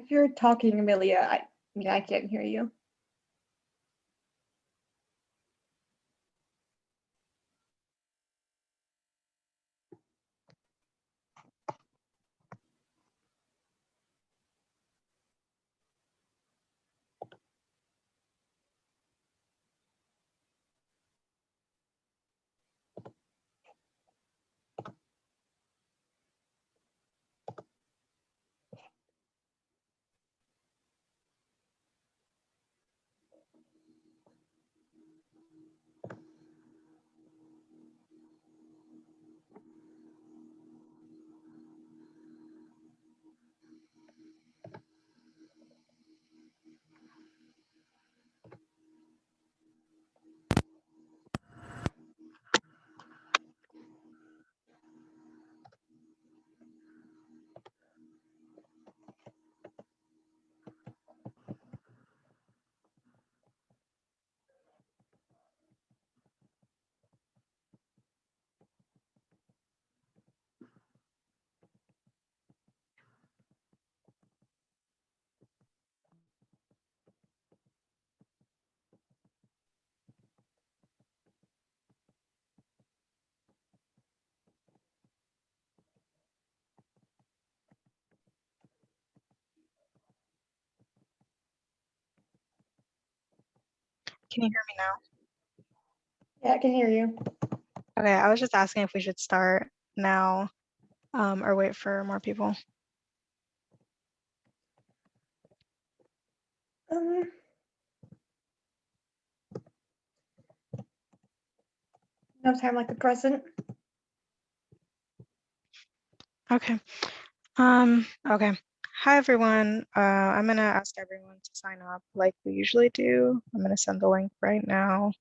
If you're talking, Amelia, I can't hear you. Can you hear me now? Yeah, I can hear you. Okay, I was just asking if we should start now or wait for more people. No time like the present. Okay. Okay. Hi, everyone. I'm going to ask everyone to sign up like we usually do. I'm going to send the link right now.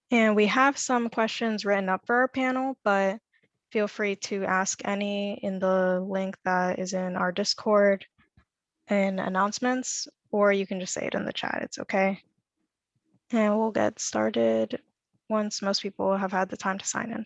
And we have some questions written up for our panel, but feel free to ask any in the link that is in our Discord and announcements, or you can just say it in the chat. It's okay. And we'll get started once most people have had the time to sign in.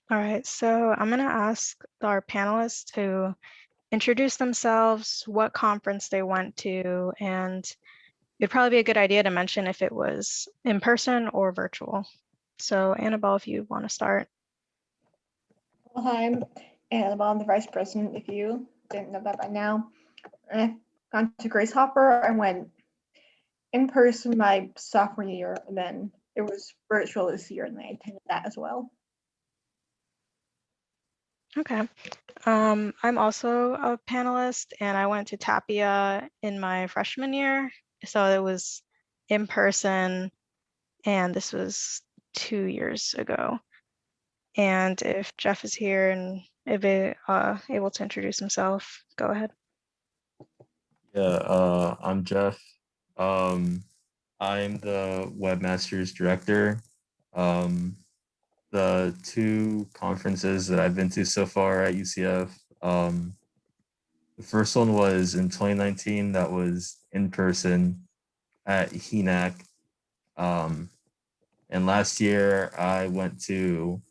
All right, so I'm going to ask our panelists to introduce themselves, what conference they went to, and it'd probably be a good idea to mention if it was in person or virtual. So Annabelle, if you want to start. Well, hi, I'm Annabelle. I'm the vice president, if you didn't know that by now. And I've gone to Grace Hopper. I went in person my sophomore year, and then it was virtual this year, and I attended that as well. Okay. I'm also a panelist, and I went to Tapia in my freshman year. So it was in person, and this was 2 years ago. And if Jeff is here and able to introduce himself, go ahead. Yeah, I'm Jeff. I'm the webmasters director. The two conferences that I've been to so far at UCF, the first one was in 2019. That was in person at HENAC. And last year I went to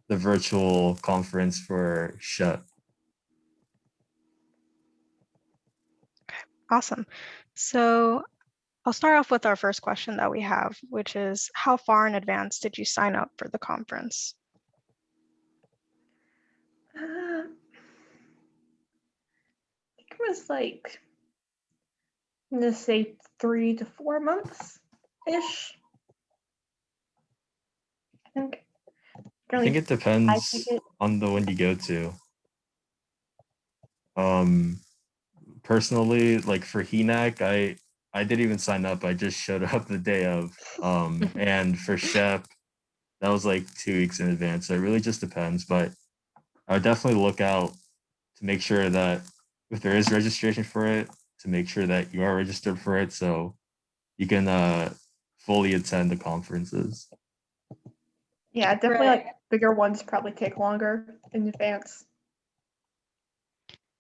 the virtual conference for SHUT. Awesome. So I'll start off with our first question that we have, which is how far in advance did you sign up for the conference? I think it was like, let's say 3 to 4 months-ish. think. I Currently, think it depends ticket. on the one you go to. Personally, like for HENAC, I didn't even sign up. I just showed up the day of. And for SHEP, that was like 2 weeks in advance. So it really just depends. But I would definitely look out to make sure that if there is registration for it, to make sure that you are registered for it, so you can fully attend the conferences. Yeah, definitely Right. like bigger ones probably take longer in advance.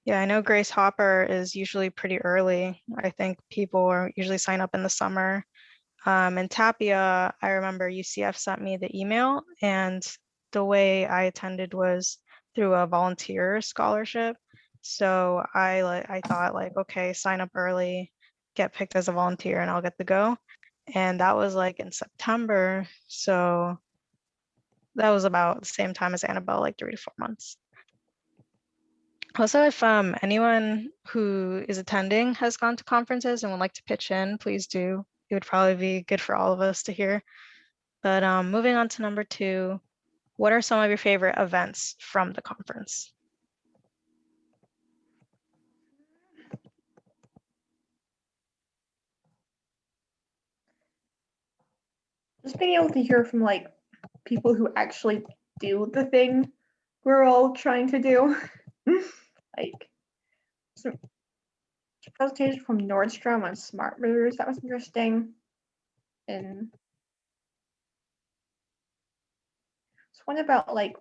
Yeah, I know Grace Hopper is usually pretty early. I think people are usually sign up in the summer. And Tapia, I remember UCF sent me the email, and the way I attended was through a volunteer scholarship. So I thought like, okay, sign up early, get picked as a volunteer, and I'll get to go. And that was like in September. So that was about the same time as Annabelle, like 3 to 4 months. Also, if anyone who is attending has gone to conferences and would like to pitch in, please do. It would probably be good for all of us to hear. But moving on to number 2, what are some of your favorite events from the conference? Just being able to hear from like people who actually do the thing we're all trying to do. Like some presentation from Nordstrom on smart mirrors, that was interesting. And it's one about like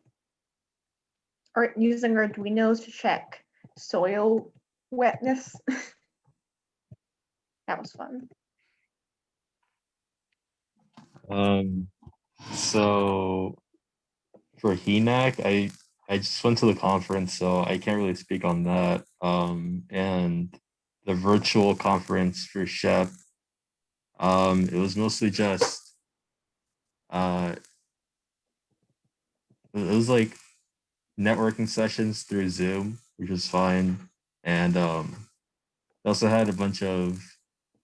using Arduinos to check soil wetness. That was fun. So for HENAC, I just went to the conference, so I can't really speak on that. And the virtual conference for SHEP, it was mostly just uh, it was like networking sessions through Zoom, which was fine. And they also had a bunch of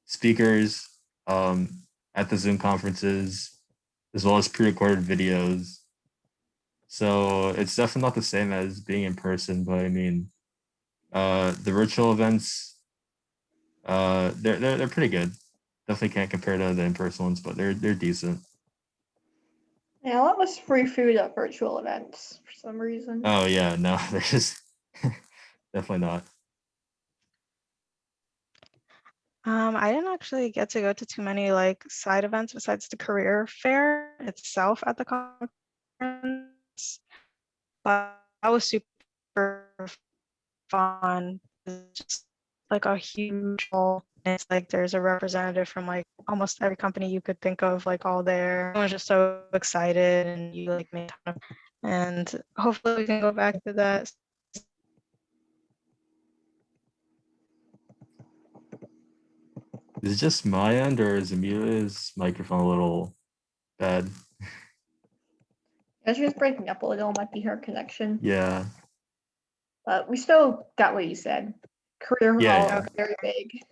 speakers at the Zoom conferences, as well as pre-recorded videos. So it's definitely not the same as being in person, but I mean, the virtual events, they're pretty good. Definitely can't compare to the in-person ones, but they're decent. Yeah, a lot was free food at virtual events for some reason. Oh yeah, no, they're just definitely not. I didn't actually get to go to too many like side events besides the career fair itself at the conference, but that was super fun. It's just like a huge hall. It's like there's a representative from like almost every company you could think of, like all there. Everyone's just so excited, and you like make time. And hopefully we can go back to that. Is it just my end, or is Amelia's microphone a little bad? Yeah, she was breaking up a little, might be her connection. Yeah. But we still got what you said. Career Yeah, hall, yeah. very big.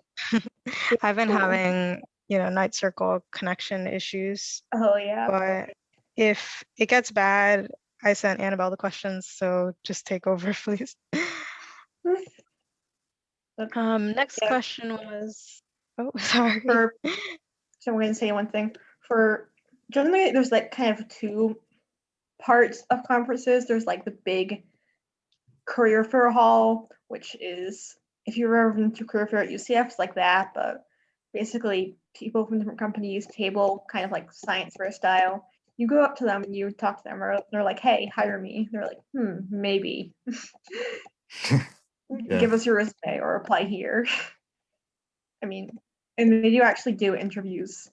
I've been Cool. having, night circle connection issues, Oh yeah. but if it gets bad, I sent Annabelle the questions, so just take over, please. Next Yeah. question was, oh, sorry. So I'm going to say one thing. For generally, there's like kind of two parts of conferences. There's like the big career fair hall, which is if you've ever been to career fair at UCF, it's like that, but basically people from different companies table kind of like science fair style. You go up to them and you talk to them, or they're like, "Hey, hire me." They're like, maybe. Yeah. Give us your resume or apply here." I mean, and they do actually do interviews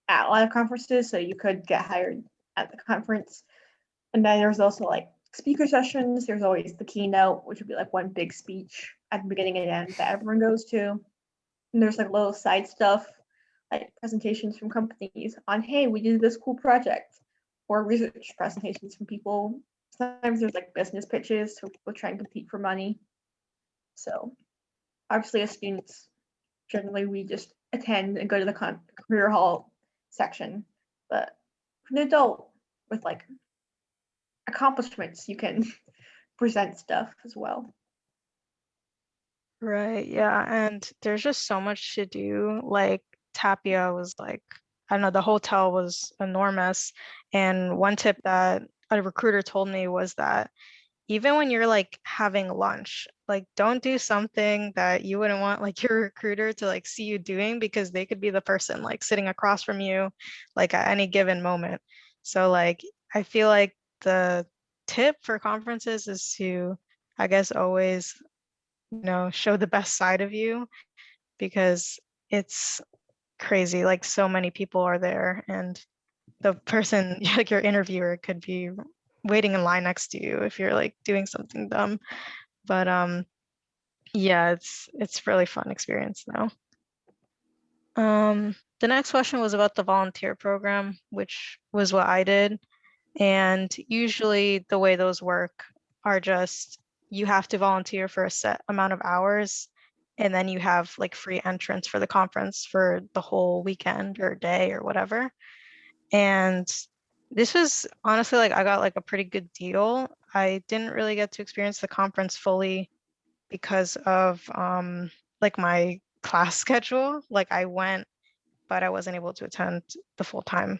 at a lot of conferences, so you could get hired at the conference. And then there's also like speaker sessions. There's always the keynote, which would be like one big speech at the beginning and end that everyone goes to. And there's like little side stuff, like presentations from companies on, hey, we did this cool project, or research presentations from people. Sometimes there's like business pitches, so people try and compete for money. So obviously, as students, generally we just attend and go to the career hall section. But for an adult, with like accomplishments, you can present stuff as well. Right, yeah, and there's just so much to do. Like Tapia was like, I don't know, the hotel was enormous. And one tip that a recruiter told me was that even when you're like having lunch, like don't do something that you wouldn't want like your recruiter to like see you doing, because they could be the person like sitting across from you like at any given moment. So like I feel like the tip for conferences is to, I guess, always, show the best side of you, because it's crazy. Like so many people are there, and the person, like your interviewer, could be waiting in line next to you if you're like doing something dumb. But yeah, it's really fun experience though. The next question was about the volunteer program, which was what I did. And usually the way those work are just you have to volunteer for a set amount of hours, and then you have like free entrance for the conference for the whole weekend or day or whatever. And this was honestly like I got like a pretty good deal. I didn't really get to experience the conference fully because of like my class schedule. Like I went, but I wasn't able to attend the full time.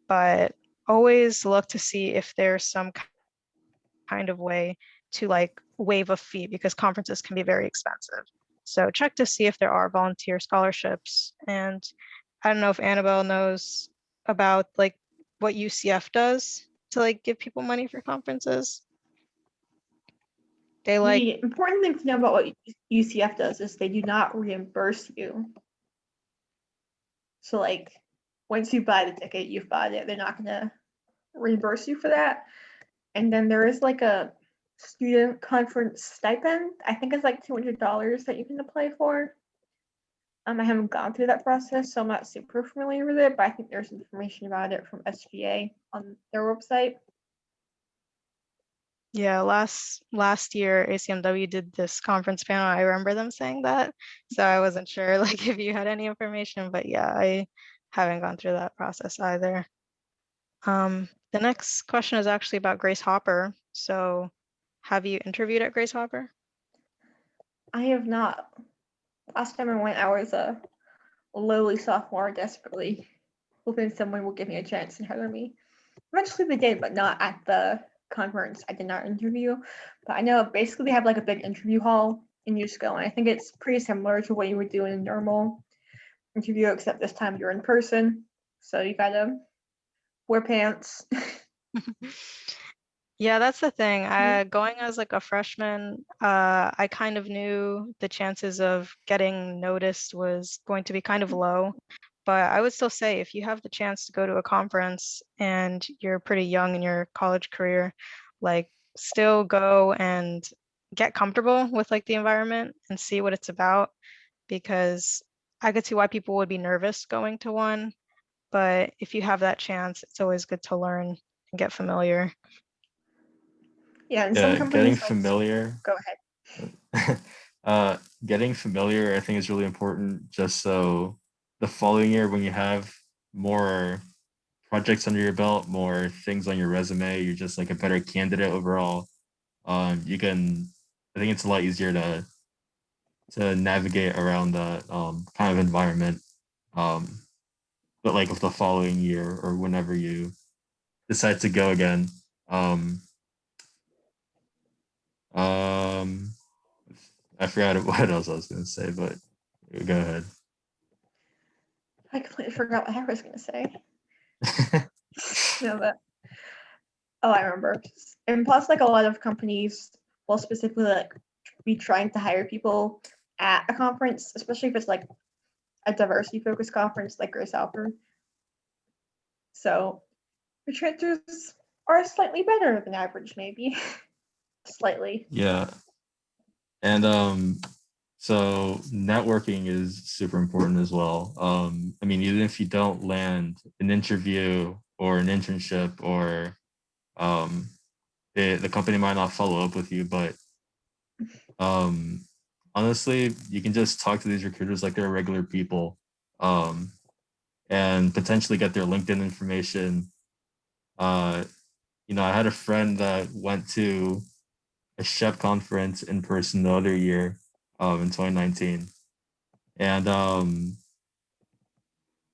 But always look to see if there's some kind of way to like waive a fee, because conferences can be very expensive. So check to see if there are volunteer scholarships. And I don't know if Annabelle knows about like what UCF does to like give people money for conferences. They like, The important thing to know about what UCF does is they do not reimburse you. So like once you buy the ticket, you've bought it. They're not gonna reimburse you for that. And then there is like a student conference stipend. I think it's like $200 that you can apply for. I haven't gone through that process, so I'm not super familiar with it, but I think there's information about it from SGA on their website. yeah, last year ACM-W did this conference panel. I remember them saying that. So I wasn't sure like if you had any information, but yeah, I haven't gone through that process either. The next question is actually about Grace Hopper. So have you interviewed at Grace Hopper? I have not. Last time I went, I was a lowly sophomore, desperately hoping someone will give me a chance and hire me. Eventually they did, but not at the conference. I did not interview. But I know basically they have like a big interview hall in USCO, and I think it's pretty similar to what you would do in a normal interview, except this time you're in person. So you gotta wear pants. Yeah, that's the thing. Going as like a freshman, I kind of knew the chances of getting noticed was going to be kind of low. But I would still say if you have the chance to go to a conference and you're pretty young in your college career, like still go and get comfortable with like the environment and see what it's about, because I could see why people would be nervous going to one. But if you have that chance, it's always good to learn and get familiar. Yeah, and some Yeah, getting companies familiar. go ahead. Getting familiar, I think, is really important, just so the following year when you have more projects under your belt, more things on your resume, you're just like a better candidate overall. You can, I think it's a lot easier to navigate around the kind of environment. Um, but like with the following year or whenever you decide to go again. Um, um, I forgot what else I was going to say, but go ahead. I completely forgot what I was gonna say. No, but oh, I remember. And plus, like a lot of companies will specifically like be trying to hire people at a conference, especially if it's like a diversity focused conference like Grace Hopper. So the chances are slightly better than average, maybe. Slightly. Yeah. And so networking is super important as well. I mean, even if you don't land an interview or an internship, or the company might not follow up with you, but um, honestly, you can just talk to these recruiters like they're regular people, and potentially get their LinkedIn information, I had a friend that went to a SHEP conference in person the other year, in 2019. And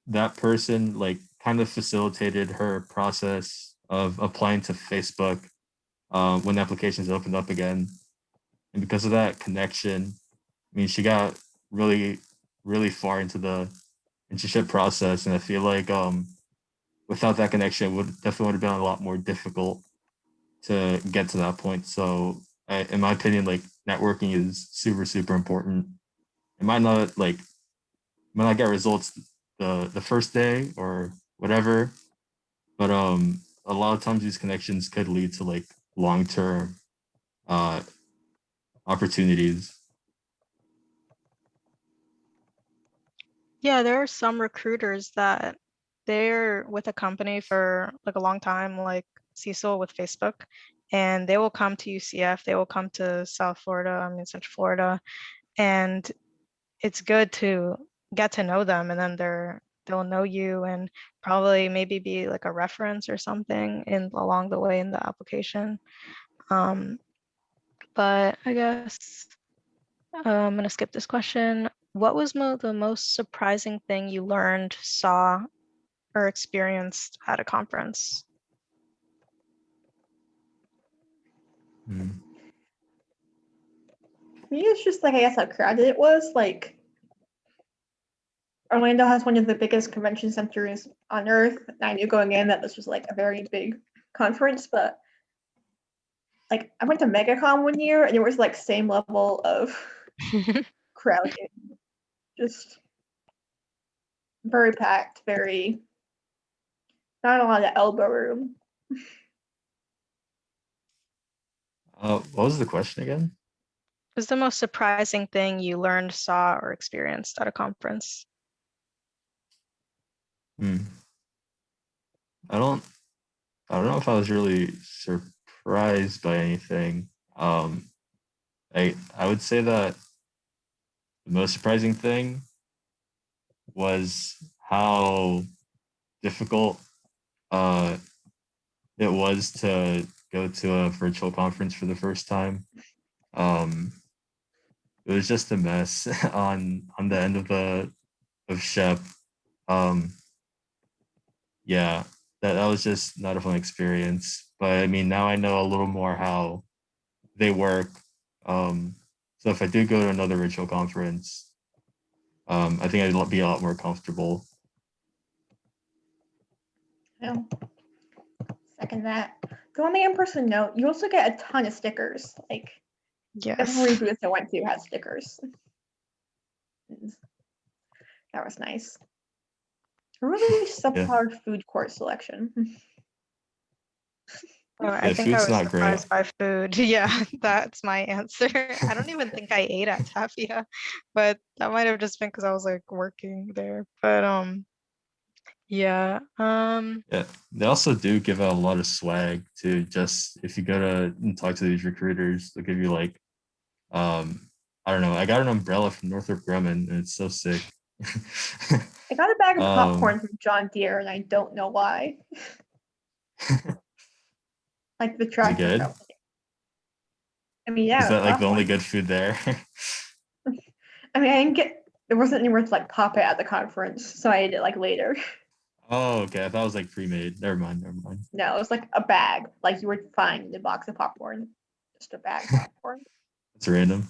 that person like kind of facilitated her process of applying to Facebook when applications opened up again. And because of that connection, I mean, she got really, really far into the internship process. And I feel like without that connection, it would definitely would have been a lot more difficult to get to that point. So, in my opinion, like networking is super, super important. It might not get results the first day or whatever, but a lot of times these connections could lead to like long term uh opportunities. Yeah, there are some recruiters that they're with a company for like a long time, like Cecil with Facebook, and they will come to UCF, they will come to South Florida, I mean Central Florida, and it's good to get to know them, and then they'll know you and probably maybe be like a reference or something in along the way in the application. But I guess I'm gonna skip this question. What was the most surprising thing you learned, saw, or experienced at a conference? Mm. For me, it's just like I guess how crowded it was. Like Orlando has one of the biggest convention centers on earth. I knew going in that this was like a very big conference, but like I went to MegaCon one year and it was like same level of crowded. Just very packed, very not a lot of elbow room. What was the question again? Was the most surprising thing you learned, saw, or experienced at a conference? Hmm. I don't I don't know if I was really surprised by anything. I would say that the most surprising thing was how difficult uh it was to go to a virtual conference for the first time. Um, it was just a mess on the end of the of SHEP. Um, yeah, that was just not a fun experience. But I mean, now I know a little more how they work. Um, so if I do go to another virtual conference, I think I'd be a lot more comfortable. Yeah. Second that. Go on the in-person note, you also get a ton of stickers. Like Yes. every booth I went to had stickers. That was nice. A really Yeah, subpar food court selection. Oh, I yeah, think I food's was not great. surprised by food. Yeah, that's my answer. I don't even think I ate at Tapia, but that might have just been because I was like working there. But yeah. Yeah, they also do give out a lot of swag too. Just if you go to and talk to these recruiters, they'll give you like, um, I don't know. I got an umbrella from Northrop Grumman, and it's so sick. I got a bag of um, popcorn from John Deere, and I don't know why. Like the is it tracking good? company. I mean, yeah, Is it was that like the only popcorn. good food there? I mean, I didn't get. There wasn't anywhere to like pop it at the conference, so I ate it like later. Oh, okay. I thought it was like pre-made. Never mind. Never mind. No, it was like a bag, like you would find in a box of popcorn. Just a bag of popcorn. It's random.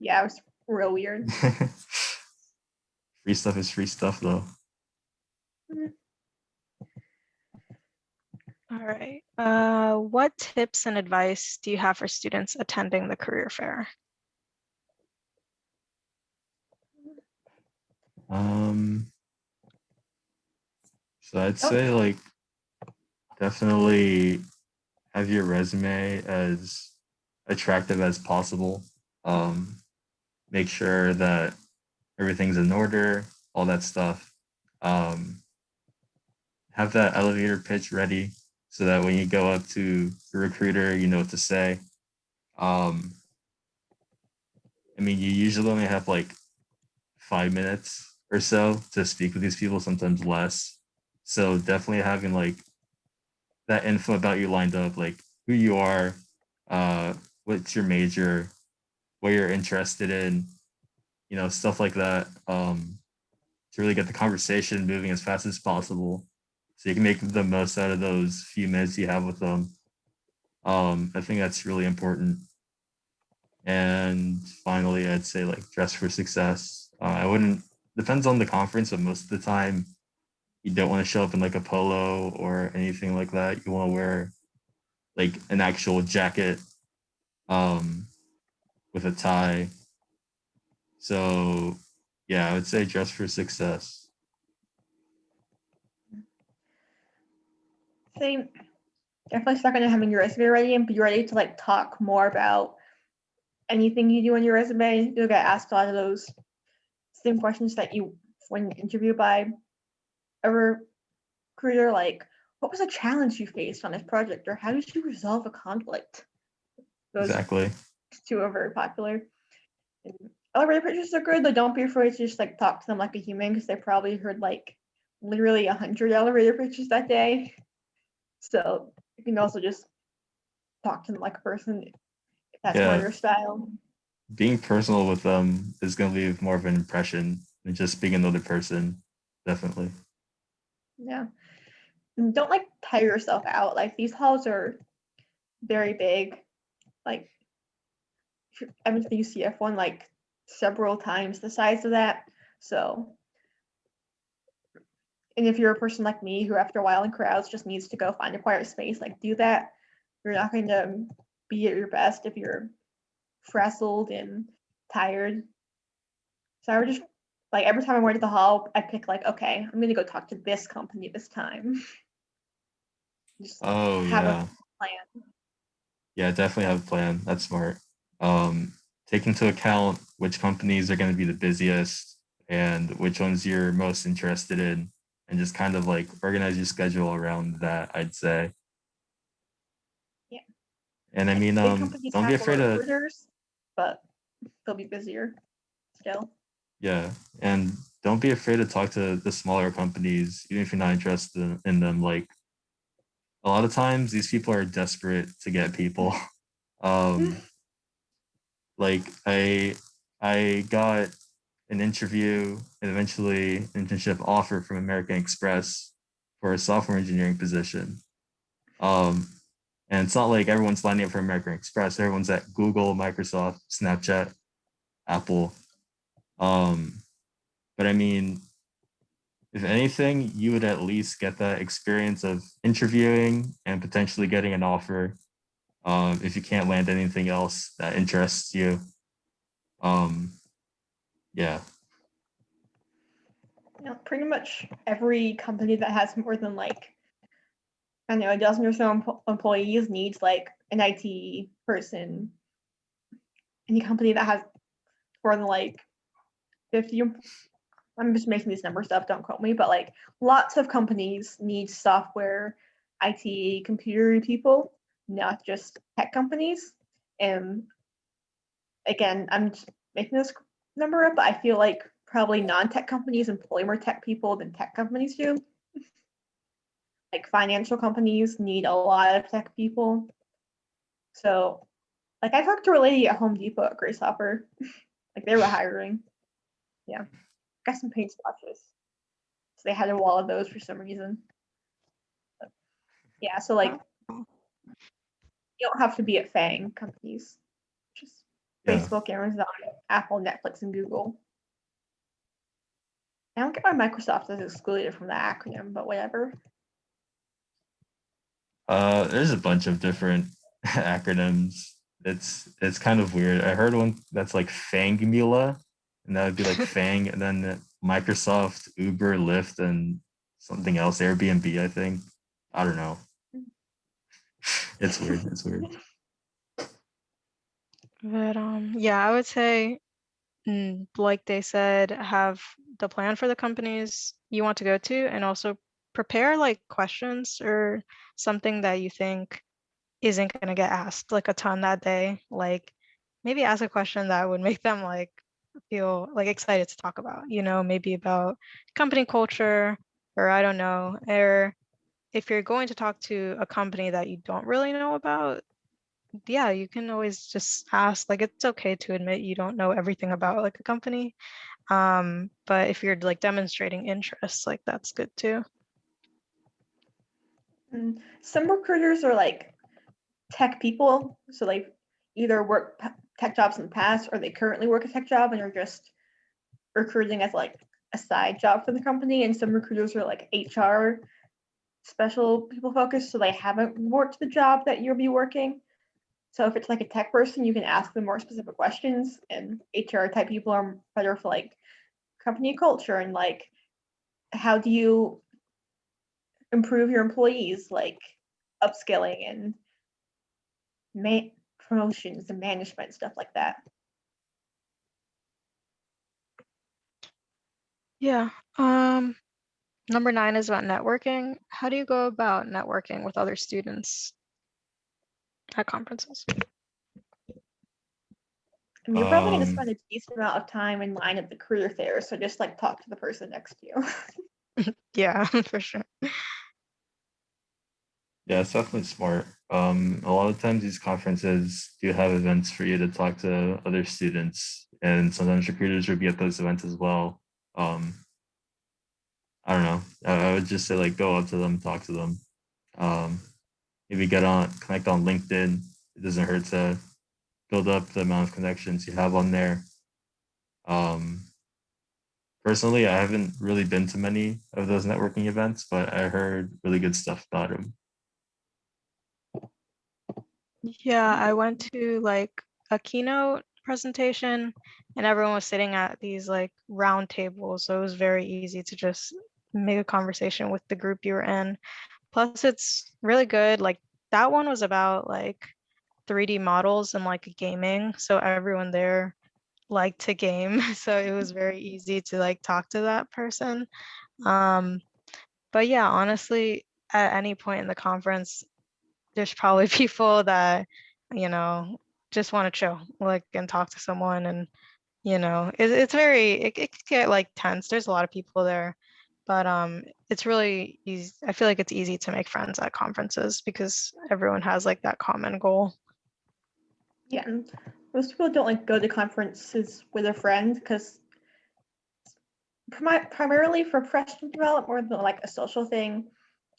Yeah, it was real weird. Free stuff is free stuff, though. Mm. All right. What tips and advice do you have for students attending the career fair? Um, so I'd Oh, say like definitely have your resume as attractive as possible. Um, make sure that everything's in order, all that stuff. Um, have that elevator pitch ready so that when you go up to the recruiter, you know what to say. Um, I mean, you usually only have like 5 minutes or so to speak with these people, sometimes less. So definitely having like that info about you lined up, like who you are, what's your major, what you're interested in, stuff like that, to really get the conversation moving as fast as possible so you can make the most out of those few minutes you have with them. I think that's really important. And finally, I'd say like dress for success. I wouldn't, depends on the conference, but most of the time you don't want to show up in like a polo or anything like that. You want to wear like an actual jacket with a tie. So yeah, I would say dress for success. Same. Definitely stuck on having your resume ready and be ready to like talk more about anything you do on your resume. You'll get asked a lot of those same questions that you when interviewed by a recruiter, like what was a challenge you faced on this project, or how did you resolve a conflict? Those Exactly. two are very popular. And elevator pitches are good, but don't be afraid to just like talk to them like a human, because they probably heard like literally 100 elevator pitches that day. So you can also just talk to them like a person if that's more Yeah. your style. Being personal with them is going to leave more of an impression than just being another person. Definitely. Yeah. And don't like tire yourself out. Like these halls are very big. Like I've been to the UCF one like several times the size of that. So, and if you're a person like me who after a while in crowds just needs to go find a quiet space, like do that. You're not going to be at your best if you're frazzled and tired. So I would just like every time I went to the hall, I pick like, okay, I'm gonna go talk to this company this time. Just Oh have a yeah. plan. Yeah, definitely have a plan. That's smart. Take into account which companies are going to be the busiest and which ones you're most interested in, and just kind of like organize your schedule around that, I'd say. Yeah. And I Like mean, big companies don't be have more afraid of, recruiters, but they'll be busier still. yeah, and don't be afraid to talk to the smaller companies, even if you're not interested in them. Like a lot of times, these people are desperate to get people. Um, like I got an interview and eventually internship offer from American Express for a software engineering position. Um, and it's not like everyone's lining up for American Express. Everyone's at Google, Microsoft, Snapchat, Apple. Um, but I mean, if anything, you would at least get that experience of interviewing and potentially getting an offer. If you can't land anything else that interests you. Um, yeah. You know, pretty much every company that has more than like I don't know a dozen or so employees needs like an IT person. Any company that has more than like 50, I'm just making these numbers up, don't quote me, but like lots of companies need software, IT, computer people, not just tech companies. And again, I'm just making this number up, but I feel like probably non-tech companies employ more tech people than tech companies do. Like financial companies need a lot of tech people. So, like I talked to a lady at Home Depot at Grace Hopper, like they were hiring. Yeah, got some paint swatches. So they had a wall of those for some reason. But yeah, so like you don't have to be at FANG companies, just Yeah. Facebook, Amazon, Apple, Netflix, and Google. I don't get why Microsoft is excluded from the acronym, but whatever. There's a bunch of different acronyms. It's kind of weird. I heard one that's like Fangmula, and that would be like Fang, and then Microsoft, Uber, Lyft, and something else, Airbnb, I think. I don't know. It's weird. It's weird. But yeah, I would say, like they said, have the plan for the companies you want to go to, and also prepare like questions or something that you think isn't going to get asked like a ton that day. Like maybe ask a question that would make them like feel like excited to talk about, maybe about company culture, or I don't know, or if you're going to talk to a company that you don't really know about, yeah, you can always just ask. Like, it's okay to admit you don't know everything about like a company. But if you're like demonstrating interest, like that's good too. And some recruiters are like tech people, so they either work tech jobs in the past or they currently work a tech job and are just recruiting as like a side job for the company. And some recruiters are like HR special people focused, so they haven't worked the job that you'll be working. So if it's like a tech person, you can ask them more specific questions, and HR type people are better for like company culture and like how do you improve your employees, like upskilling and promotions and management, stuff like that. Yeah. Number 9 is about networking. How do you go about networking with other students at conferences? I mean, you're probably going to Um, spend a decent amount of time in line at the career fair, so just like talk to the person next to you. Yeah, for sure. yeah, it's definitely smart. A lot of times these conferences do have events for you to talk to other students, and sometimes recruiters will be at those events as well. Um, I don't know. I would just say like go up to them, talk to them. Um, maybe connect on LinkedIn. It doesn't hurt to build up the amount of connections you have on there. Um, Personally, I haven't really been to many of those networking events, but I heard really good stuff about them. Yeah, I went to like a keynote presentation and everyone was sitting at these like round tables. So it was very easy to just make a conversation with the group you were in. Plus, it's really good. Like that one was about like 3D models and like gaming. So everyone there liked to game. So it was very easy to like talk to that person. Um, but yeah, honestly, at any point in the conference, there's probably people that, you know, just want to chill, like, and talk to someone. And, it's very, it could get like tense. There's a lot of people there, but it's really easy. I feel like it's easy to make friends at conferences because everyone has like that common goal. Yeah, and most people don't like go to conferences with a friend because primarily for professional development more than like a social thing,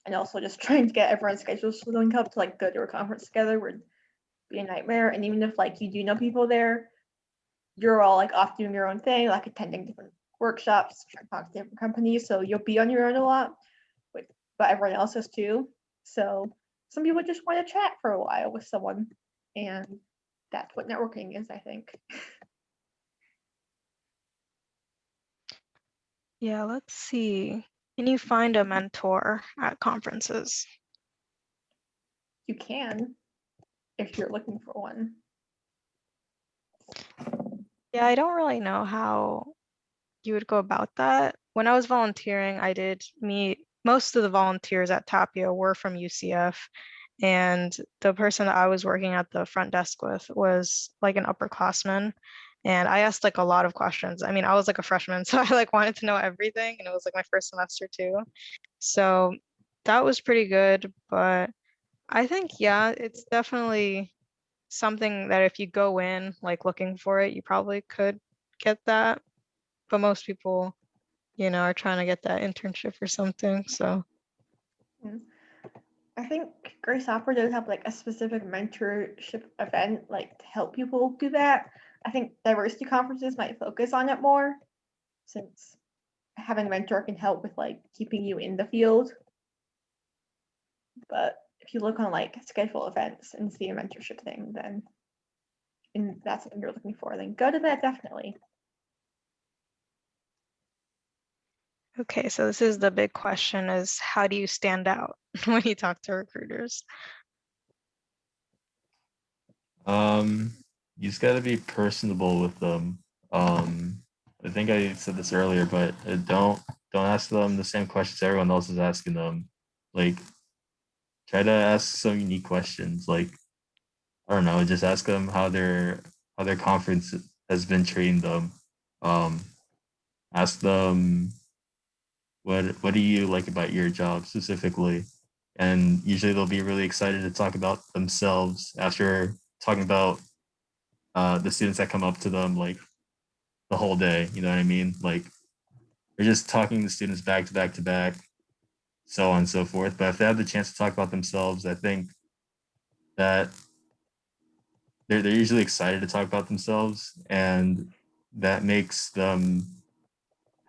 and also just trying to get everyone's schedules to link up to like go to a conference together would be a nightmare. And even if like you do know people there, you're all like off doing your own thing, like attending different workshops, trying to talk to different companies. So you'll be on your own a lot, but everyone else is too. So some people just want to chat for a while with someone, and that's what networking is, I think. Yeah, let's see. Can you find a mentor at conferences? You can if you're looking for one. Yeah, I don't really know how you would go about that. When I was volunteering, I did meet most of the volunteers at Tapio were from UCF, and the person that I was working at the front desk with was like an upperclassman. And I asked like a lot of questions. I mean, I was like a freshman, so I like wanted to know everything, and it was like my first semester too. So that was pretty good, but I think yeah, it's definitely something that if you go in like looking for it, you probably could get that. But most people, are trying to get that internship or something. So I think Grace Hopper does have like a specific mentorship event like to help people do that. I think diversity conferences might focus on it more since having a mentor can help with like keeping you in the field. But if you look on like schedule events and see a mentorship thing, then and that's something you're looking for, then go to that definitely. okay, so this is the big question is how do you stand out when you talk to recruiters? Um, you just got to be personable with them. I think I said this earlier, but don't ask them the same questions everyone else is asking them. Like, try to ask some unique questions. Like, I don't know, just ask them how their conference has been treating them. Um, Ask them what do you like about your job specifically, and usually they'll be really excited to talk about themselves after talking about the students that come up to them like the whole day. You know what I mean? Like they're just talking to students back to back to back, so on and so forth. But if they have the chance to talk about themselves, I think that they're usually excited to talk about themselves, and that makes them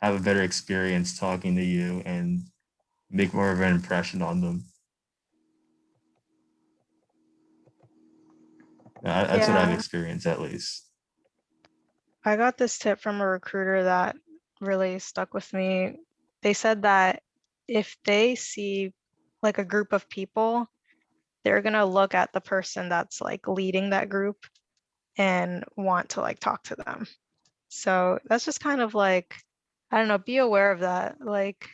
have a better experience talking to you and make more of an impression on them. That's what I've Yeah, experienced, at least. I got this tip from a recruiter that really stuck with me. They said that if they see like a group of people, they're gonna look at the person that's like leading that group and want to like talk to them. So that's just kind of like, I don't know, be aware of that. Like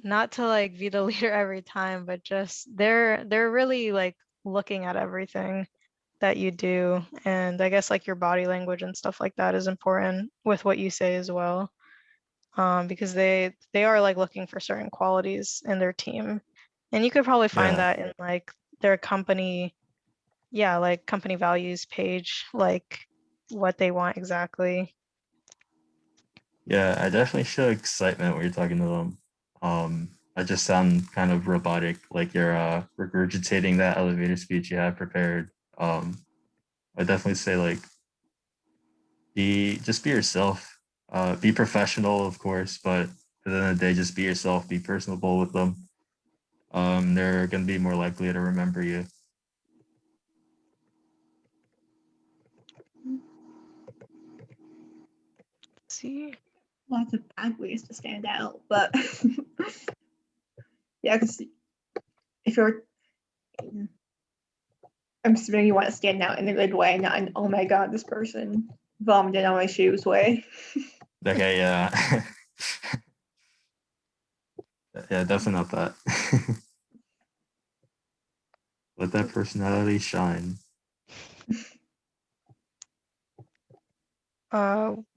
not to like be the leader every time, but just they're really like looking at everything that you do. And I guess like your body language and stuff like that is important with what you say as well. Because they are like looking for certain qualities in their team. And you could probably find Yeah. that in like their company, yeah, like company values page, like what they want exactly. Yeah, I definitely show excitement when you're talking to them. I just sound kind of robotic, like you're regurgitating that elevator speech you have prepared. I definitely say like be yourself. Be professional, of course, but at the end of the day, just be yourself, be personable with them. They're gonna be more likely to remember you. Let's see. Lots of bad ways to stand out, but yeah, because if you're, I'm assuming you want to stand out in a good way, not in, oh my god, this person vomited on my shoes way. Okay, yeah. Yeah, definitely not that. Let that personality shine.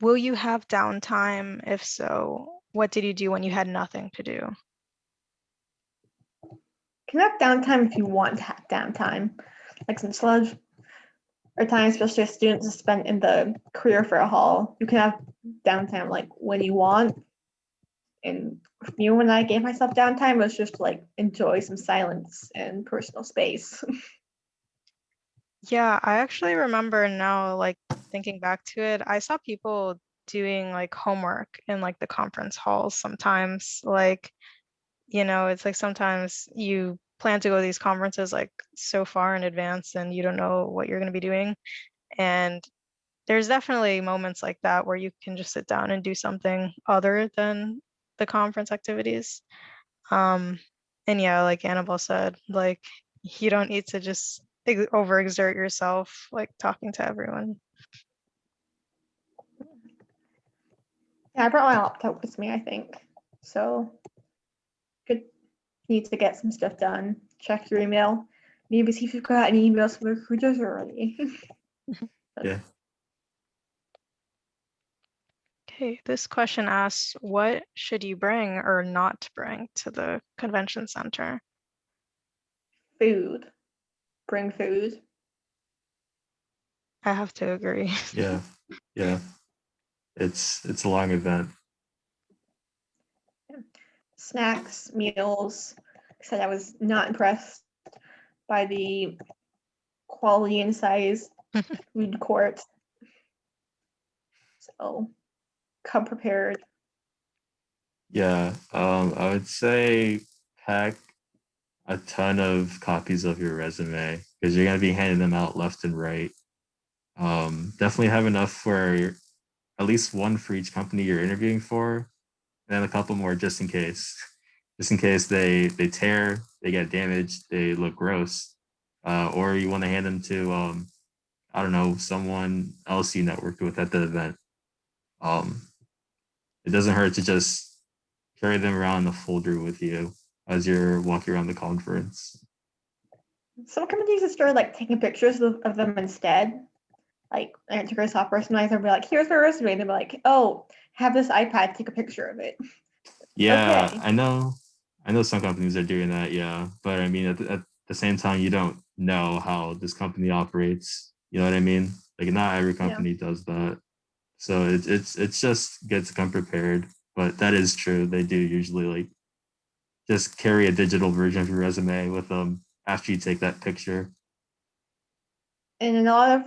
Will you have downtime? If so, what did you do when you had nothing to do? You can have downtime if you want to have downtime, like some sludge or time, especially as students to spend in the career fair hall. You can have downtime like when you want. And for me, when I gave myself downtime, it was just to like enjoy some silence and personal space. Yeah, I actually remember now, like thinking back to it, I saw people doing like homework in like the conference halls sometimes. Like, it's like sometimes you plan to go to these conferences like so far in advance and you don't know what you're going to be doing. And there's definitely moments like that where you can just sit down and do something other than the conference activities. Um, and yeah, like Annabelle said, like you don't need to just overexert yourself, like talking to everyone. Yeah, I brought my laptop with me, I think. So could need to get some stuff done. Check your email. Maybe see if you've got any emails from the recruiters already. Yeah. Okay, this question asks, what should you bring or not bring to the convention center? Food. Bring food. I have to agree. Yeah. Yeah. It's a long event. Snacks, meals. I said I was not impressed by the quality and size food court. So come prepared. Yeah. I would say pack a ton of copies of your resume because you're gonna be handing them out left and right. Definitely have enough for at least one for each company you're interviewing for, and then a couple more just in case they tear, they get damaged, they look gross, or you want to hand them to I don't know, someone else you networked with at the event. Um, it doesn't hurt to just carry them around in a folder with you as you're walking around the conference. Some companies just started like taking pictures of them instead. Like an integrated software personalizer will be like, here's my resume. And they'll be like, oh, have this iPad take a picture of it. Yeah, Okay. I know I know some companies are doing that, yeah. But I mean, at the same time, you don't know how this company operates. You know what I mean? Like not every company does that. So it's just good to come prepared. But that is true. They do usually like just carry a digital version of your resume with them after you take that picture. And in a lot of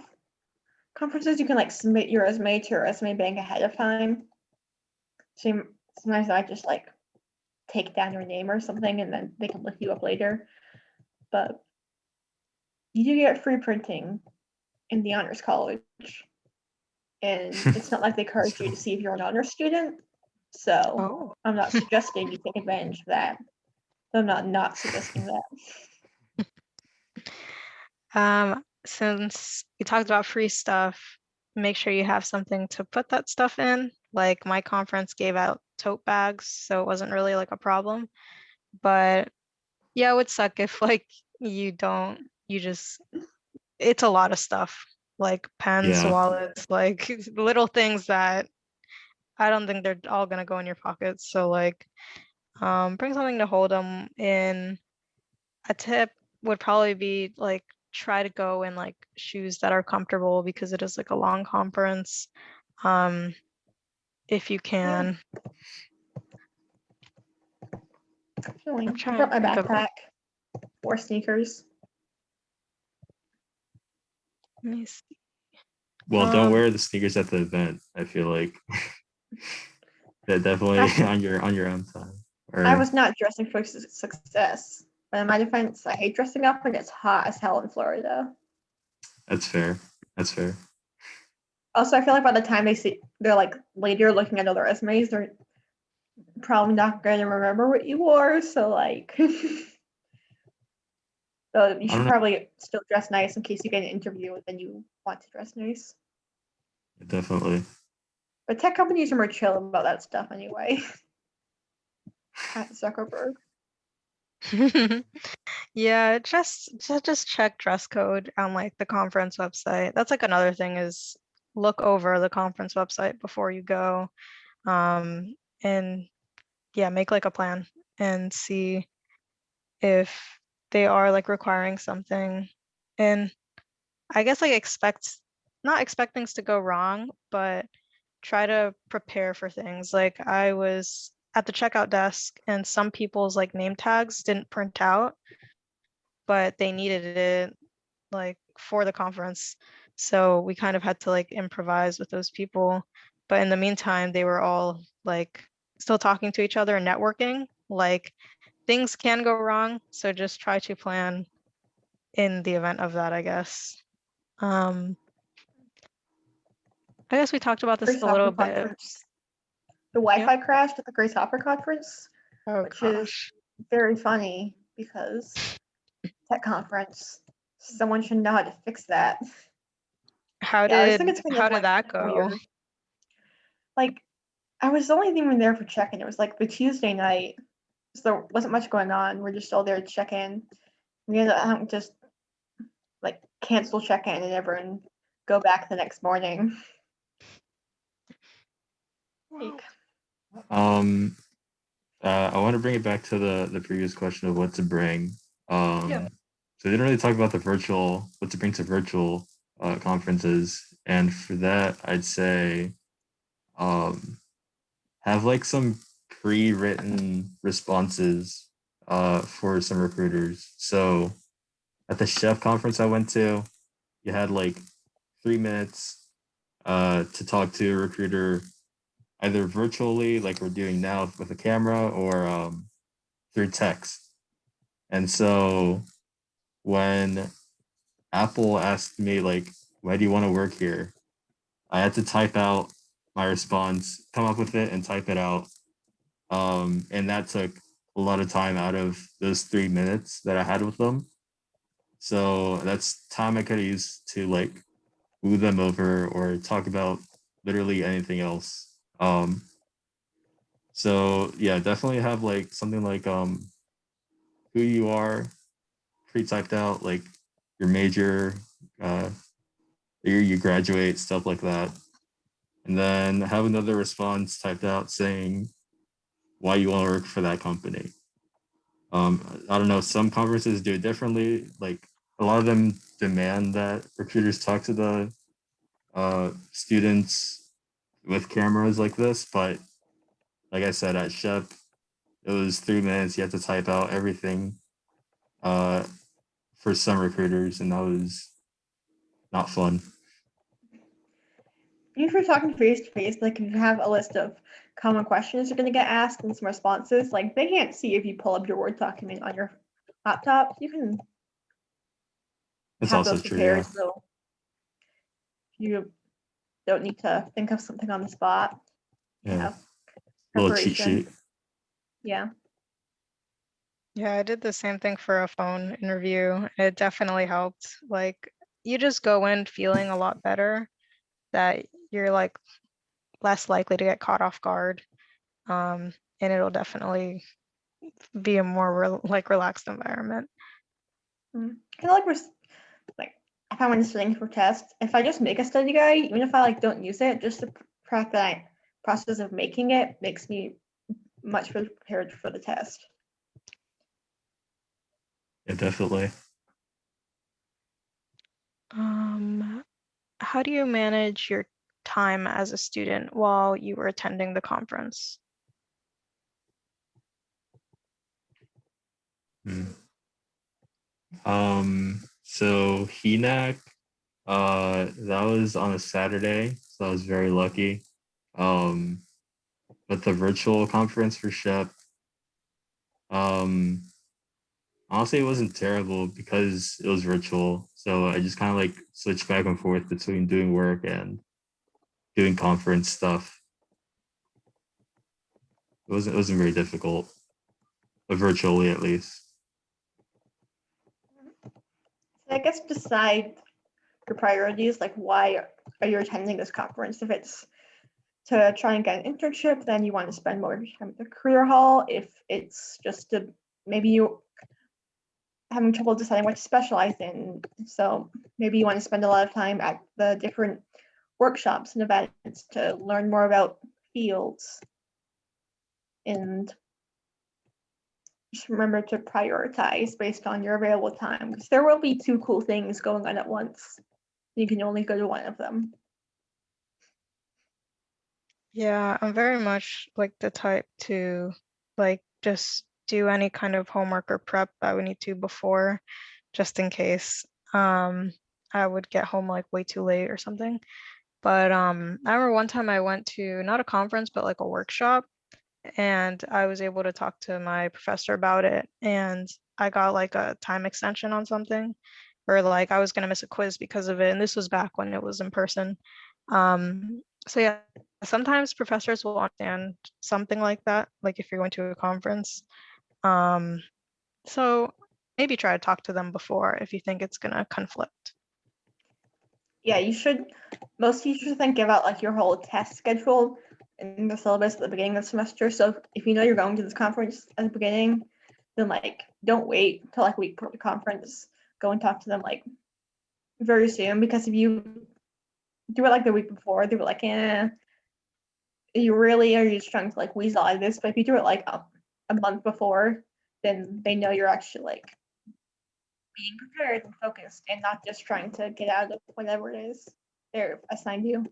conferences, you can like submit your resume to your resume bank ahead of time. So sometimes I just like take down your name or something, and then they can look you up later. But you do get free printing in the honors college, and it's not like they encourage you to see if you're an honors student. So Oh. I'm not suggesting you take advantage of that. I'm not suggesting that. Since you talked about free stuff, make sure you have something to put that stuff in. Like my conference gave out tote bags, so it wasn't really like a problem. But yeah, it would suck if like you just, it's a lot of stuff, like pens, Yeah, wallets, like little things that I don't think they're all gonna go in your pockets. So like, bring something to hold them in. A tip would probably be like try to go in like shoes that are comfortable because it is like a long conference. If you can. Really, I'm I trying brought to my think of like, backpack or sneakers. let me see. well, don't wear the sneakers at the event. I feel like that definitely on your own time. I Or was not dressing for success, but in my defense, I hate dressing up when it's hot as hell in Florida. that's fair. That's fair. Also, I feel like by the time they're like later looking at other resumes, they're probably not going to remember what you wore. So like, so you I don't should know. probably still dress nice in case you get an interview and then you want to dress nice. Definitely. But tech companies are more chill about that stuff anyway. At Zuckerberg. Yeah, just check dress code on like the conference website. That's like another thing is look over the conference website before you go. And yeah, make like a plan and see if they are like requiring something. And I guess like not expect things to go wrong, but try to prepare for things. Like I was at the checkout desk and some people's like name tags didn't print out, but they needed it like for the conference. So we kind of had to like improvise with those people. But in the meantime, they were all like still talking to each other and networking. Like things can go wrong. So just try to plan in the event of that, I guess. Um, I guess we talked about this Grace a little Hopper bit. conference. The Yeah. Wi-Fi crashed at the Grace Hopper conference, Oh which is gosh. very funny because tech conference. Someone should know how to fix that. How Yeah, I was did thinking it's kind how of did like that go? weird. Like I was only even there for check-in. It was like the Tuesday night, so there wasn't much going on. We're just all there to check in. We ended up having to just like cancel check-in and everyone go back the next morning. Like, Um, I want to bring it back to the previous question of what to bring. Yeah. So we didn't really talk about the virtual, what to bring to virtual conferences, and for that, I'd say um, have like some pre-written responses for some recruiters. So at the chef conference I went to, you had like 3 minutes to talk to a recruiter either virtually, like we're doing now with a camera, or through text. And so when Apple asked me, like, why do you want to work here? I had to type out my response, come up with it, and type it out. And that took a lot of time out of those 3 minutes that I had with them. So that's time I could have used to like woo them over or talk about literally anything else. So yeah, definitely have like something like who you are pre-typed out, like your major, the year you graduate, stuff like that. And then have another response typed out saying why you want to work for that company. I don't know, some conferences do it differently. Like a lot of them demand that recruiters talk to the students with cameras like this, but like I said, at SHEP, it was 3 minutes. You had to type out everything uh, for some recruiters, and that was not fun. If you're talking face to face, like if you have a list of common questions you're going to get asked and some responses, like they can't see if you pull up your Word document on your laptop. You can That's have also those true. prepared, Yeah. so you don't need to think of something on the spot. You Yeah. have Little cheat preparation. sheet. Yeah. Yeah, I did the same thing for a phone interview. It definitely helped. Like, you just go in feeling a lot better, that you're like less likely to get caught off guard. And it'll definitely be a more like relaxed environment. Kind of like we're like if I want to studying for tests, if I just make a study guide, even if I like don't use it, just the process of making it makes me much better prepared for the test. Yeah, definitely. How do you manage your time as a student while you were attending the conference? So HENAC, that was on a Saturday, so I was very lucky. Um, but the virtual conference for SHEP, um, honestly, it wasn't terrible because it was virtual. So I just kind of like switched back and forth between doing work and doing conference stuff. It wasn't very difficult, but virtually at least. So I guess decide your priorities, like why are you attending this conference? If it's to try and get an internship, then you want to spend more time at the career hall. If it's just to maybe you having trouble deciding what to specialize in, so maybe you want to spend a lot of time at the different workshops and events to learn more about fields. And just remember to prioritize based on your available time, because there will be two cool things going on at once. You can only go to one of them. Yeah, I'm very much like the type to like just do any kind of homework or prep I would need to before, just in case I would get home like way too late or something. But I remember one time I went to not a conference but like a workshop, and I was able to talk to my professor about it, and I got like a time extension on something, or like I was gonna miss a quiz because of it, and this was back when it was in person. So yeah, sometimes professors will understand something like that, like if you're going to a conference. Um, so maybe try to talk to them before if you think it's gonna conflict. Yeah, you should. Most teachers then give out like your whole test schedule in the syllabus at the beginning of the semester. So if you know you're going to this conference at the beginning, then like don't wait till like a week before the conference. Go and talk to them like very soon, because if you do it like the week before, they were like, you really are just trying to like weasel out of this. But if you do it like a month before, then they know you're actually like being prepared and focused and not just trying to get out of whatever it is they're assigned you.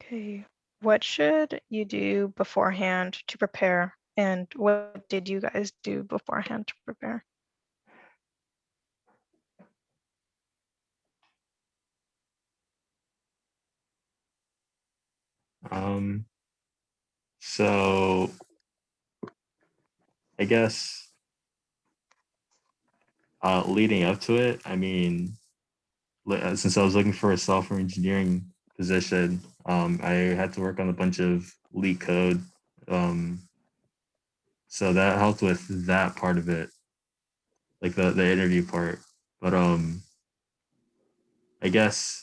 Okay, what should you do beforehand to prepare, and what did you guys do beforehand to prepare? So I guess leading up to it, I mean, since I was looking for a software engineering position, I had to work on a bunch of leak code. Um, so that helped with that part of it, like the interview part. But I guess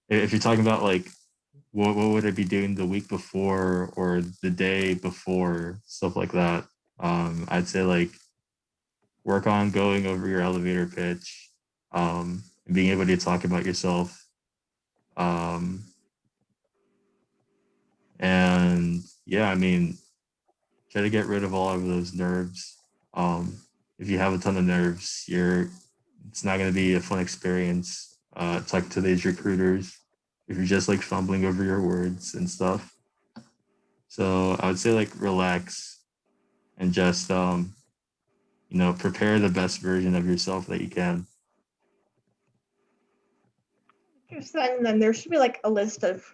if you're talking about like what would I be doing the week before or the day before, stuff like that, I'd say like work on going over your elevator pitch, and being able to talk about yourself, um, and yeah, I mean, try to get rid of all of those nerves. If you have a ton of nerves, it's not going to be a fun experience. Talk to these recruiters if you're just like fumbling over your words and stuff. So I would say like relax and just prepare the best version of yourself that you can. And then there should be like a list of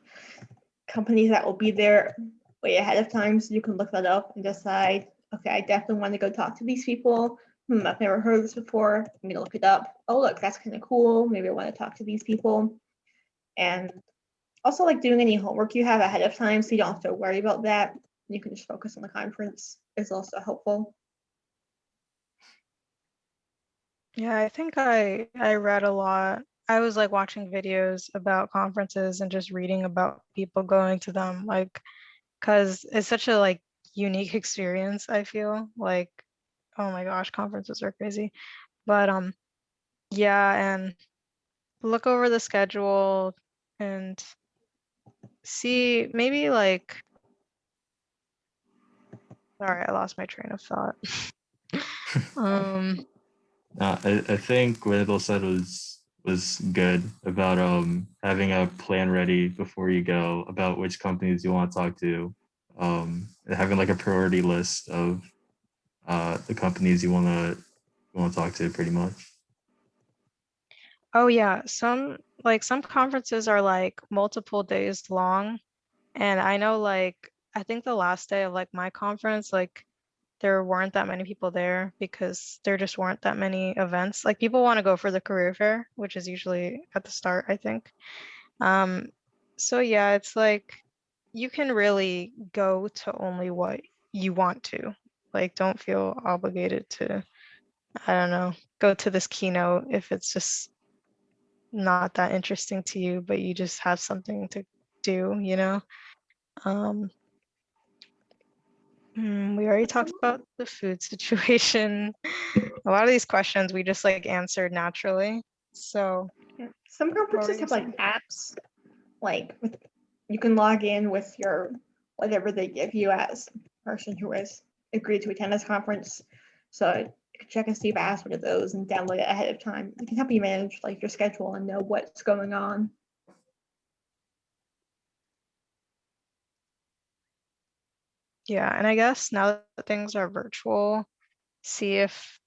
companies that will be there way ahead of time, so you can look that up and decide, okay, I definitely want to go talk to these people. I've never heard of this before. I'm gonna look it up. Oh, look, that's kind of cool. Maybe I want to talk to these people. And also, like doing any homework you have ahead of time, so you don't have to worry about that. You can just focus on the conference is also helpful. Yeah, I think I read a lot. I was like watching videos about conferences and just reading about people going to them, like, because it's such a like unique experience, I feel like, oh my gosh, conferences are crazy. But yeah, and look over the schedule and see maybe like, sorry, I lost my train of thought. um I think what Ethel said was good about having a plan ready before you go about which companies you want to talk to, and having like a priority list of the companies you want to talk to pretty much. oh yeah, some conferences are like multiple days long. And I know like I think the last day of like my conference, like there weren't that many people there because there just weren't that many events. Like people want to go for the career fair, which is usually at the start, I think. Um, so yeah, it's like you can really go to only what you want to. Like don't feel obligated to, I don't know, go to this keynote if it's just not that interesting to you, but you just have something to do, you know? Um, we already talked about the food situation. A lot of these questions we just like answered naturally. So Some what were conferences you have saying? like apps, like you can log in with your whatever they give you as a person who has agreed to attend this conference. So you can check and see if I asked one of those and download it ahead of time. It can help you manage like your schedule and know what's going on. Yeah, and I guess now that things are virtual, see if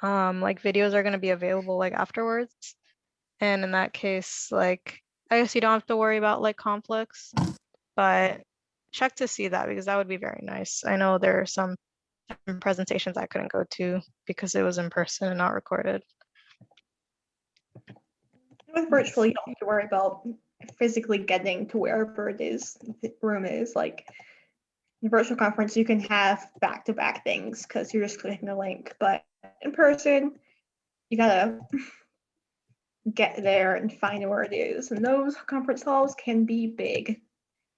like videos are going to be available like afterwards. And in that case, like I guess you don't have to worry about like conflicts, but check to see that because that would be very nice. I know there are some presentations I couldn't go to because it was in person and not recorded. With virtual, you don't have to worry about physically getting to wherever it is the room is. Like in virtual conference, you can have back-to-back things because you're just clicking a link. But in person, you gotta get there and find where it is. And those conference halls can be big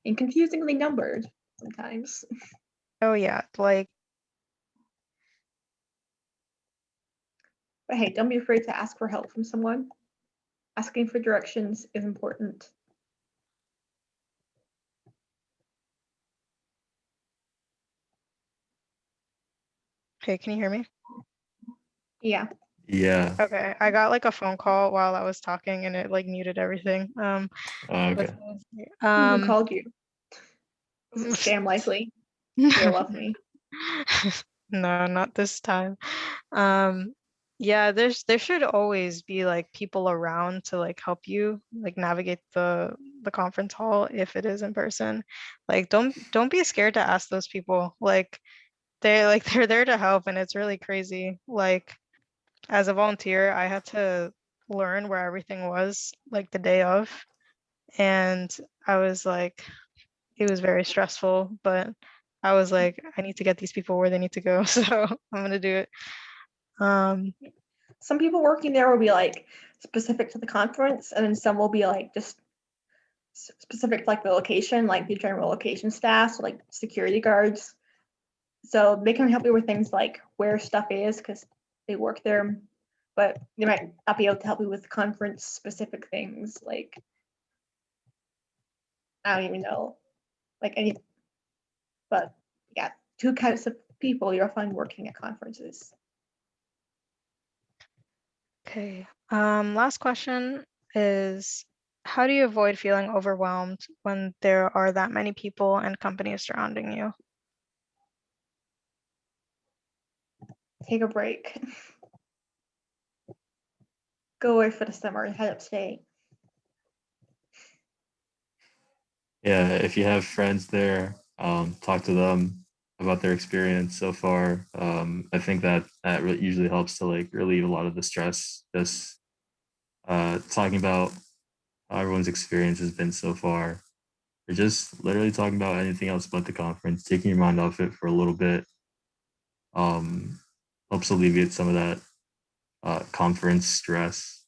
and confusingly numbered sometimes. Oh yeah, like But hey, don't be afraid to ask for help from someone. Asking for directions is important. hey, can you hear me? Yeah. Yeah. Okay, I got like a phone call while I was talking and it like muted everything. Okay. What's going on here? Who called you? Was it spam likely? They love me. No, not this time. Um, yeah, there should always be like people around to like help you like navigate the conference hall if it is in person. Like don't be scared to ask those people. Like they're there to help and it's really crazy. Like as a volunteer, I had to learn where everything was like the day of. And I was like, it was very stressful, but I was like, I need to get these people where they need to go. So I'm gonna do it. Um, Some people working there will be like specific to the conference, and then some will be like just specific to like the location, like the general location staff, so like security guards. So they can help you with things like where stuff is because they work there, but they might not be able to help you with conference specific things like I don't even know, like any But yeah, two types of people you'll find working at conferences. Okay. Last question is, how do you avoid feeling overwhelmed when there are that many people and companies surrounding you? Take a break. Go away for the summer and head upstate. Yeah, if you have friends there, talk to them about their experience so far. I think that usually helps to like relieve a lot of the stress. Just talking about how everyone's experience has been so far, or just literally talking about anything else but the conference, taking your mind off it for a little bit, um, helps alleviate some of that conference stress.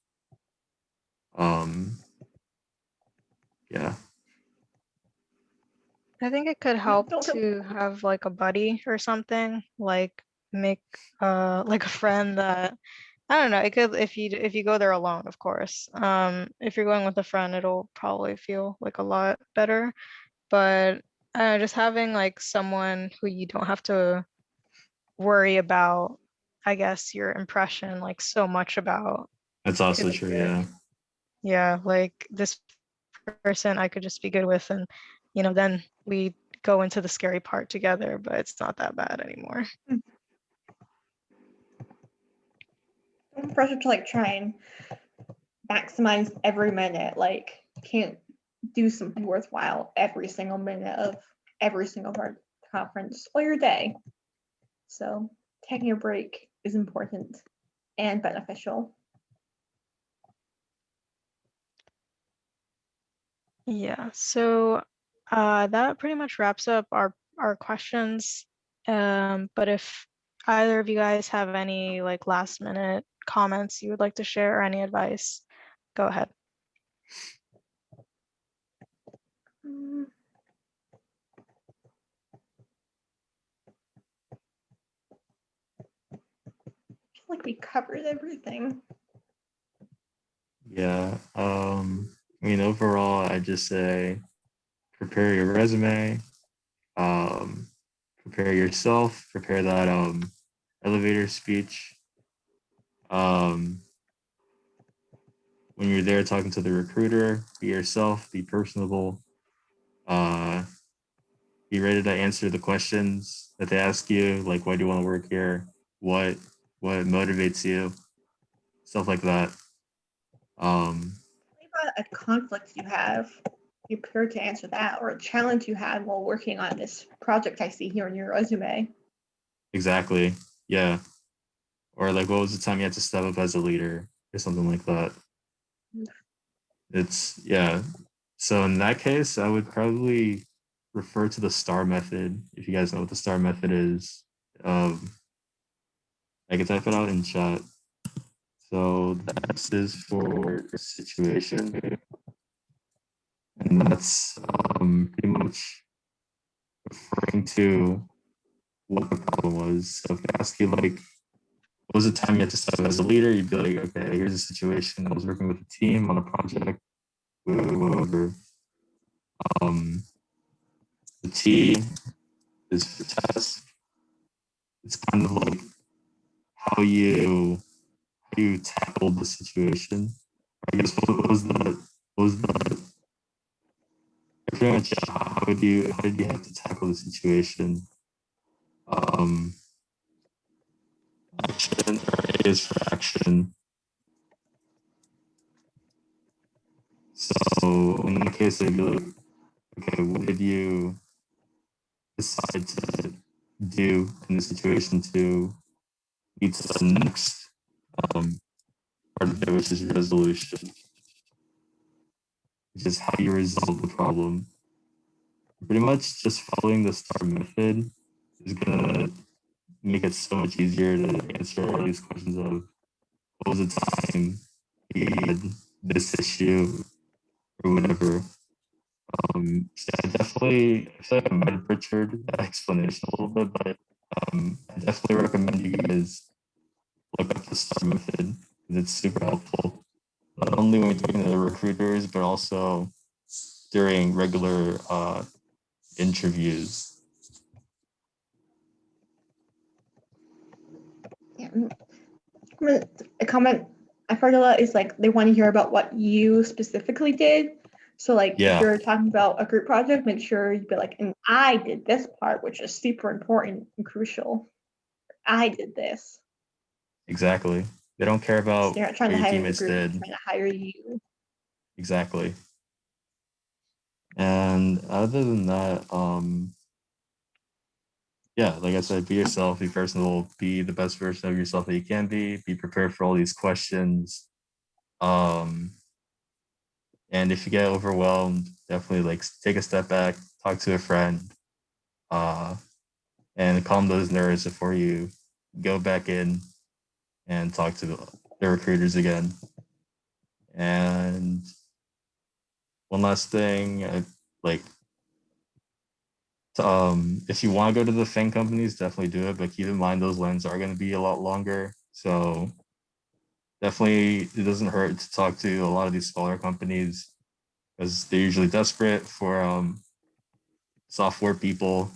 Yeah. I think it could help Don't feel to have like a buddy or something, like make like a friend that, I don't know, it could, if you go there alone, of course. If you're going with a friend, it'll probably feel like a lot better. But just having like someone who you don't have to worry about, I guess, your impression like so much about That's could also be true. good. Yeah. Yeah, like this person I could just be good with, and then we go into the scary part together, but it's not that bad anymore. don't pressure to like try and maximize every minute. Like can't do something worthwhile every single minute of every single part of the conference or your day. So taking a break is important and beneficial. Yeah, so that pretty much wraps up our questions. But if either of you guys have any like last minute comments you would like to share or any advice, go ahead. Mm, I feel like we covered everything. Yeah. I mean, overall, I just say prepare your resume, um, prepare yourself, prepare that elevator speech. Um, when you're there talking to the recruiter, be yourself, be personable, uh, be ready to answer the questions that they ask you, like why do you want to work here? What what motivates you? Stuff like that. Um, Think about a conflict you have. You're prepared to answer that, or a challenge you had while working on this project I see here in your resume. exactly. Yeah. Or like what was the time you had to step up as a leader or something like that. It's yeah. So in that case, I would probably refer to the STAR method. If you guys know what the STAR method is, um, I can type it out in chat. So the S is for situation, and that's pretty much referring to what the problem was. So if I ask you like, what was the time you had to step up as a leader? You'd be like, okay, here's a situation. I was working with a team on a project, whatever. Um, the T is for task. It's kind of like how you tackled the situation. I guess what was the pretty much how did you have to tackle the situation? Um, action or A is for action. So in the case of like, okay, what did you decide to do in the situation to lead to the next um, part of it, which is resolution, which is how you resolve the problem. Pretty much just following the STAR method is gonna make it so much easier to answer all these questions of what was the time you had this issue or whatever. So I feel like I might have butchered that explanation a little bit, but I definitely recommend you guys look up the STAR method because it's super helpful. Not only when you're talking to the recruiters, but also during regular interviews. A comment I've heard a lot is like they want to hear about what you specifically did. So like Yeah. if you're talking about a group project, make sure you be like, and I did this part, which is super important and crucial. I did this. Exactly. They don't care about So you're not trying what to your hire the teammates group, did. you're trying to hire you. Exactly. And other than that, yeah, like I said, be yourself, be personal, be the best version of yourself that you can be prepared for all these questions. And if you get overwhelmed, definitely like take a step back, talk to a friend, and calm those nerves before you go back in and talk to the recruiters again. And one last thing, like if you want to go to the FANG companies, definitely do it, but keep in mind those lines are going to be a lot longer. So definitely it doesn't hurt to talk to a lot of these smaller companies because they're usually desperate for software people.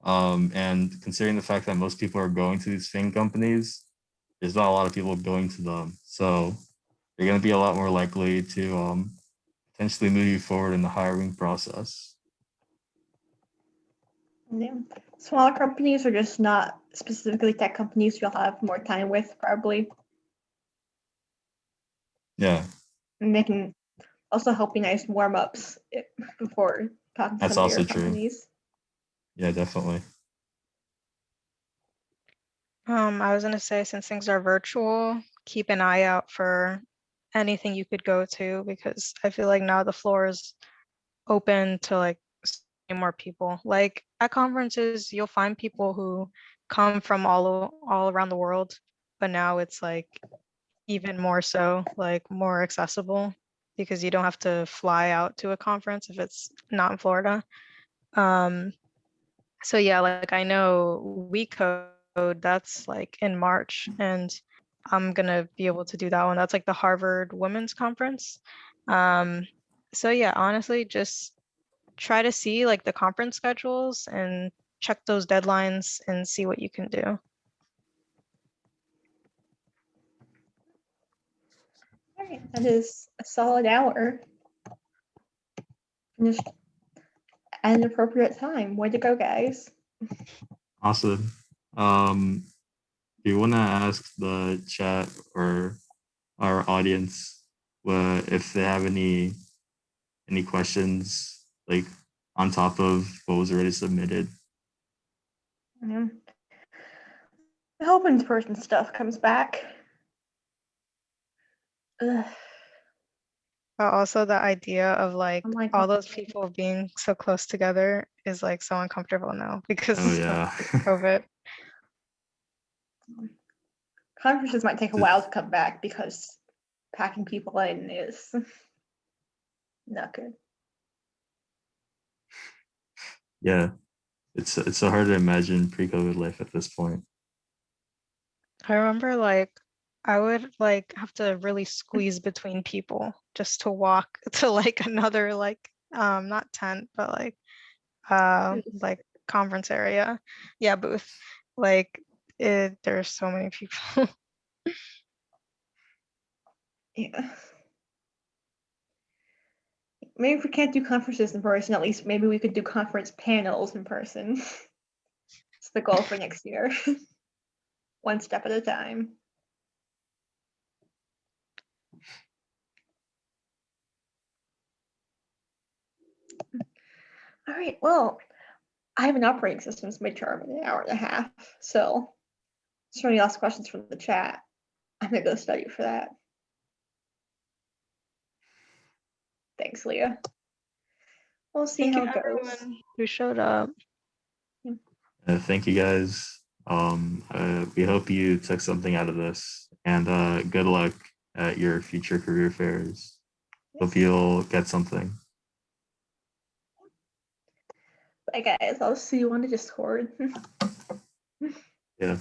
And considering the fact that most people are going to these FANG companies, there's not a lot of people going to them. So they're going to be a lot more likely to potentially move you forward in the hiring process. Yeah. Smaller companies are just not specifically tech companies you'll have more time with probably. Yeah, And they can also help you nice warm-ups before talking to that's some bigger also true. companies. Yeah, definitely. I was gonna say, since things are virtual, keep an eye out for anything you could go to, because I feel like now the floor is open to like more people. Like at conferences, you'll find people who come from all around the world, but now it's like even more so, like more accessible, because you don't have to fly out to a conference if it's not in Florida. So yeah, like I know We Code, that's like in March, and I'm gonna be able to do that one. That's like the Harvard Women's Conference. So yeah, honestly, just try to see like the conference schedules and check those deadlines and see what you can do. All right, that is a solid hour. Finished at an appropriate time. Way to go, guys. Awesome. Do you want to ask the chat or our audience if they have any questions like on top of what was already submitted? Yeah. I hope in-person stuff comes back. Ugh. But also the idea of like I'm like, all those people being so close together is like so uncomfortable now because Oh of yeah. COVID. conferences might take a while to come back because packing people in is not good. Yeah. It's so hard to imagine pre-COVID life at this point. I remember like I would like have to really squeeze between people just to walk to like another like not tent but like conference area. Yeah, booth. Like there's so many people. Yeah. Maybe if we can't do conferences in person, at least maybe we could do conference panels in person. It's the goal for next year. One step at a time. All right, well, I have an operating systems midterm in an hour and a half, so is there any last questions from the chat? I'm gonna go study for that. Thanks, Leah. We'll see Thank how you it goes. everyone who showed up. Thank you guys. We hope you took something out of this, and good luck at your future career fairs. Hope you'll get something. Bye, guys. I'll see you on the Discord. Yeah.